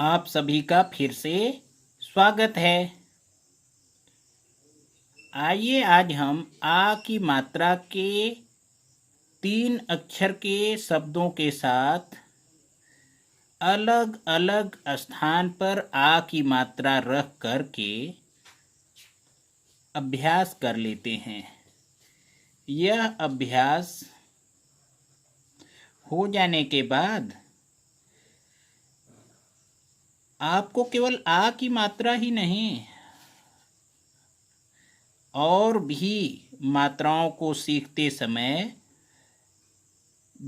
आप सभी का फिर से स्वागत है। आइए आज हम आ की मात्रा के 3 अक्षर के शब्दों के साथ अलग अलग स्थान पर आ की मात्रा रख कर के अभ्यास कर लेते हैं। यह अभ्यास हो जाने के बाद आपको केवल आ की मात्रा ही नहीं और भी मात्राओं को सीखते समय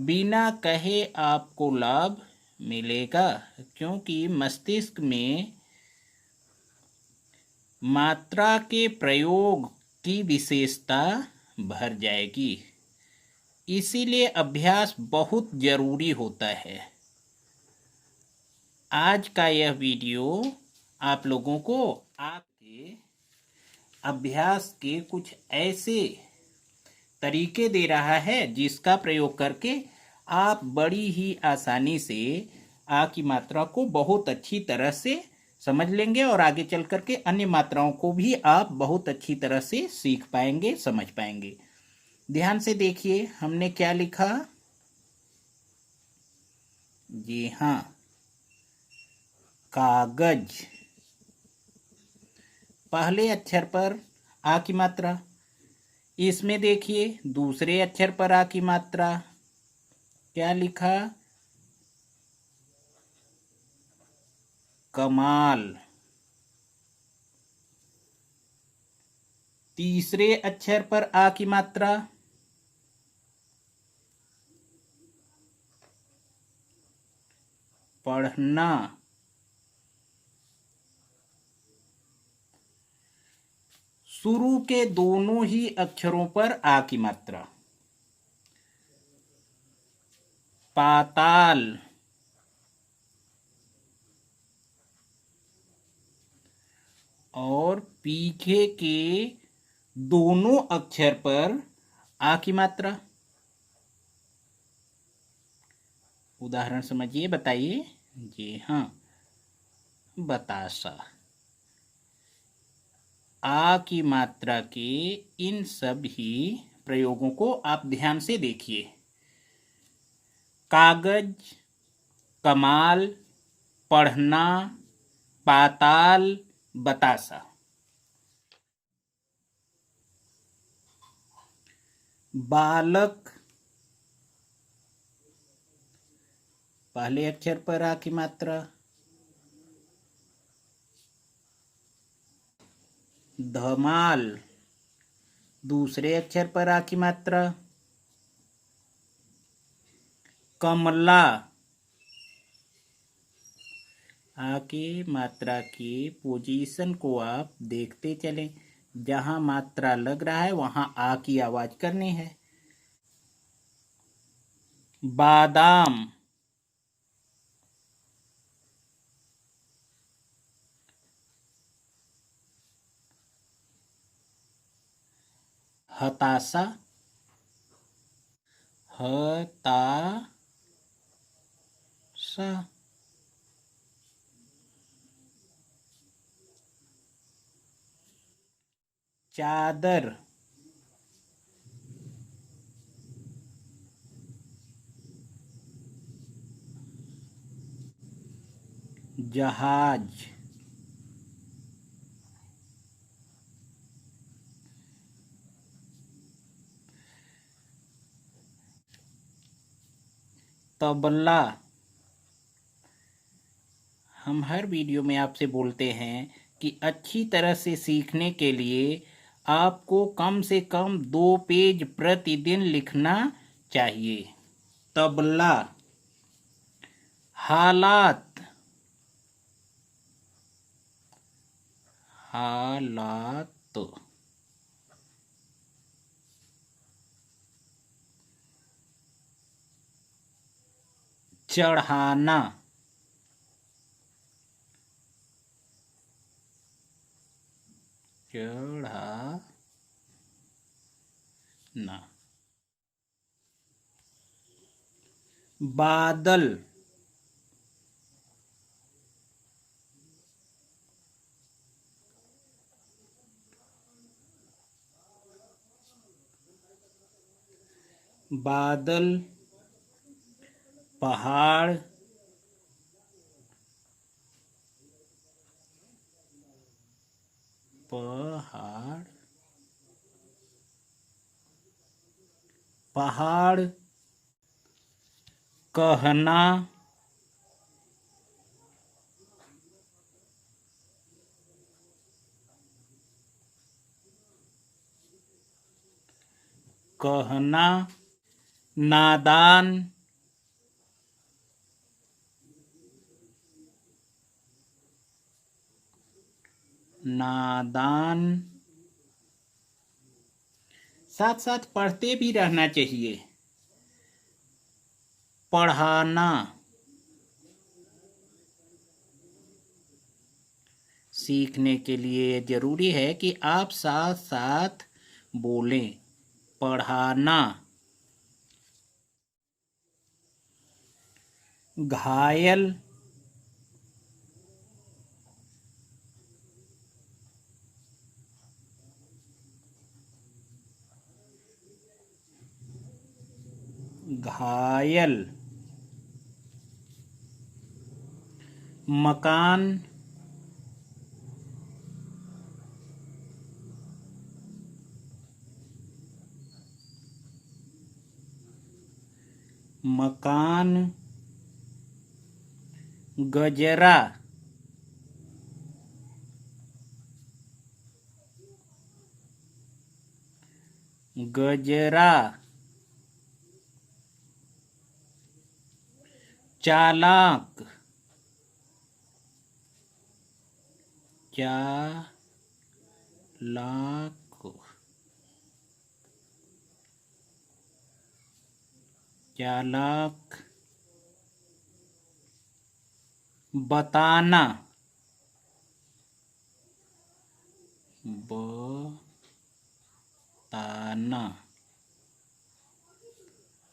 बिना कहे आपको लाभ मिलेगा, क्योंकि मस्तिष्क में मात्रा के प्रयोग की विशेषता भर जाएगी। इसीलिए अभ्यास बहुत जरूरी होता है। आज का यह वीडियो आप लोगों को आपके अभ्यास के कुछ ऐसे तरीके दे रहा है जिसका प्रयोग करके आप बड़ी ही आसानी से आ की मात्रा को बहुत अच्छी तरह से समझ लेंगे और आगे चल करके अन्य मात्राओं को भी आप बहुत अच्छी तरह से सीख पाएंगे, समझ पाएंगे। ध्यान से देखिए हमने क्या लिखा। जी हाँ, कागज। पहले अक्षर पर आ की मात्रा। इसमें देखिए दूसरे अक्षर पर आ की मात्रा। क्या लिखा? कमाल। तीसरे अक्षर पर आ की मात्रा। पढ़ना। शुरू के दोनों ही अक्षरों पर आ की मात्रा। पाताल। और पीछे के दोनों अक्षर पर आ की मात्रा। उदाहरण समझिए, बताइए। जी हाँ, बतासा। आ की मात्रा के इन सभी प्रयोगों को आप ध्यान से देखिए। कागज, कमाल, पढ़ना, पाताल, बतासा। बालक। पहले अक्षर पर आ की मात्रा। धमाल। दूसरे अक्षर पर आ की मात्रा। कमला। आ की मात्रा की पोजीशन को आप देखते चलें। जहां मात्रा लग रहा है वहां आ की आवाज करनी है। बादाम। हताशा। हताशा। चादर। जहाज। तबला। हम हर वीडियो में आपसे बोलते हैं कि अच्छी तरह से सीखने के लिए आपको कम से कम 2 पेज प्रतिदिन लिखना चाहिए। तबला। हालात। हालात। चढ़ाना। चढ़ाना। बादल। बादल, पहाड़, पहाड़, पहाड़, कहना, कहना, नादान, नादान। साथ साथ पढ़ते भी रहना चाहिए। पढ़ाना, सीखने के लिए जरूरी है कि आप साथ साथ बोलें। पढ़ाना, घायल, घायल, मकान, मकान, गजरा, गजरा, चालाक, चालाक, चालाक, बताना, बताना,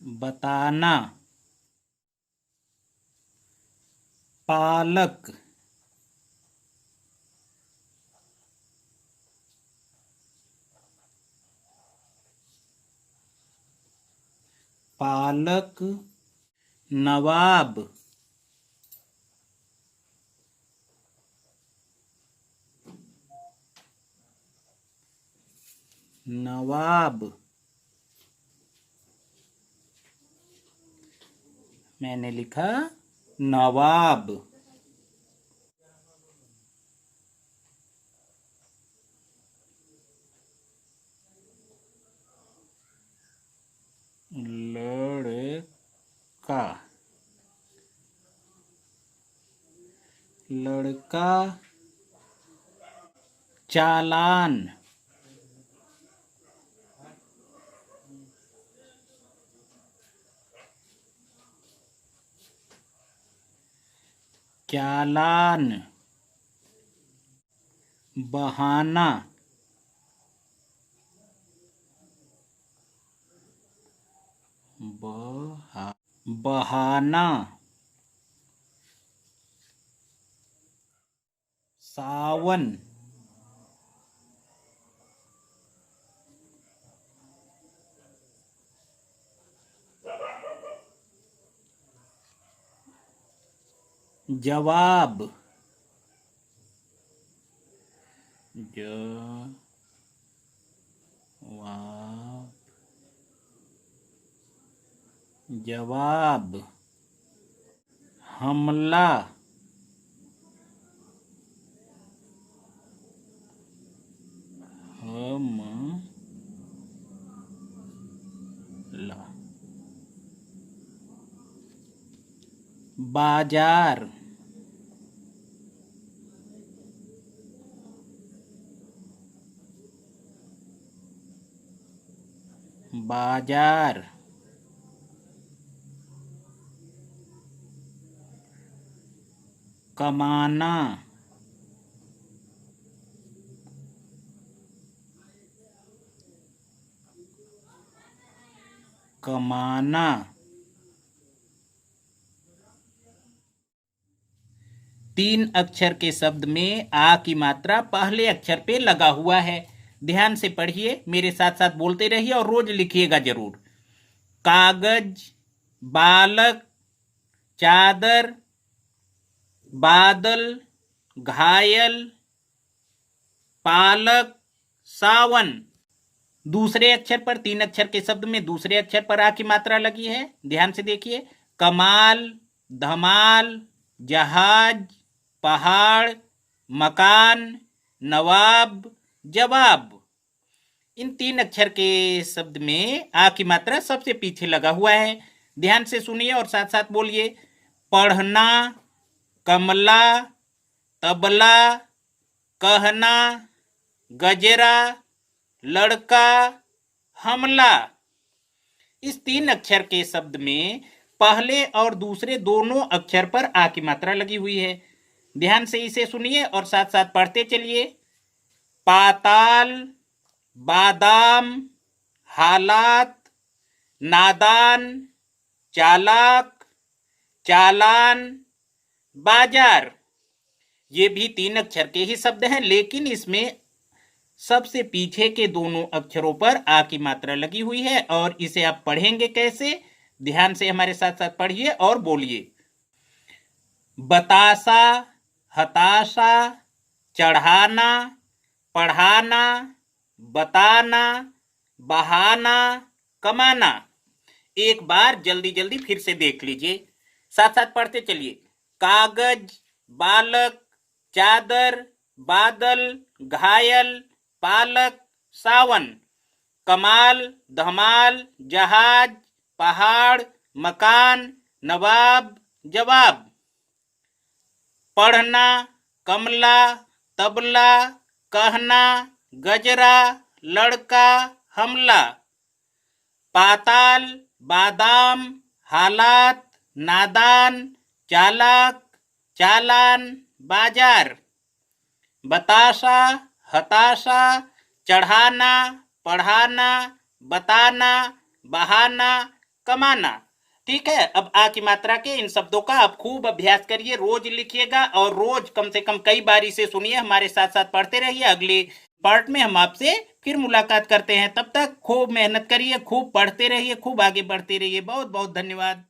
बताना, पालक, पालक, नवाब, नवाब, मैंने लिखा नवाब। लड़का, लड़का, चालान, चालान, बहाना, बहाना, सावन, जवाब, जवाब, जवाब, हमला, हमला, बाजार, बाजार, कमाना, कमाना, तीन अक्षर के शब्द में आ की मात्रा पहले अक्षर पे लगा हुआ है। ध्यान से पढ़िए, मेरे साथ साथ बोलते रहिए और रोज लिखिएगा जरूर। कागज, बालक, चादर, बादल, घायल, पालक, सावन। दूसरे अक्षर पर, 3 अक्षर के शब्द में दूसरे अक्षर पर आ की मात्रा लगी है। ध्यान से देखिए, कमाल, धमाल, जहाज, पहाड़, मकान, नवाब, जवाब। इन 3 अक्षर के शब्द में आ की मात्रा सबसे पीछे लगा हुआ है। ध्यान से सुनिए और साथ साथ बोलिए। पढ़ना, कमला, तबला, कहना, गजरा, लड़का, हमला। इस 3 अक्षर के शब्द में पहले और दूसरे दोनों अक्षर पर आ की मात्रा लगी हुई है। ध्यान से इसे सुनिए और साथ साथ पढ़ते चलिए। पाताल, बादाम, हालात, नादान, चालाक, चालान, बाजार। ये भी 3 अक्षर के ही शब्द हैं, लेकिन इसमें सबसे पीछे के दोनों अक्षरों पर आ की मात्रा लगी हुई है। और इसे आप पढ़ेंगे कैसे? ध्यान से हमारे साथ साथ पढ़िए और बोलिए। बतासा, हताशा, चढ़ाना, पढ़ाना, बताना, बहाना, कमाना। एक बार जल्दी जल्दी फिर से देख लीजिए, साथ साथ पढ़ते चलिए। कागज, बालक, चादर, बादल, घायल, पालक, सावन, कमाल, धमाल, जहाज, पहाड़, मकान, नवाब, जवाब। पढ़ना, कमला, तबला, कहना, गजरा, लड़का, हमला। पाताल, बादाम, हालात, नादान, चालाक, चालान, बाजार। बतासा, हताशा, चढ़ाना, पढ़ाना, बताना, बहाना, कमाना। ठीक है, अब आ की मात्रा के इन शब्दों का आप खूब अभ्यास करिए, रोज लिखिएगा और रोज कम से कम कई बार इसे सुनिए, हमारे साथ साथ पढ़ते रहिए। अगले पार्ट में हम आपसे फिर मुलाकात करते हैं। तब तक खूब मेहनत करिए, खूब पढ़ते रहिए, खूब आगे बढ़ते रहिए। बहुत बहुत धन्यवाद।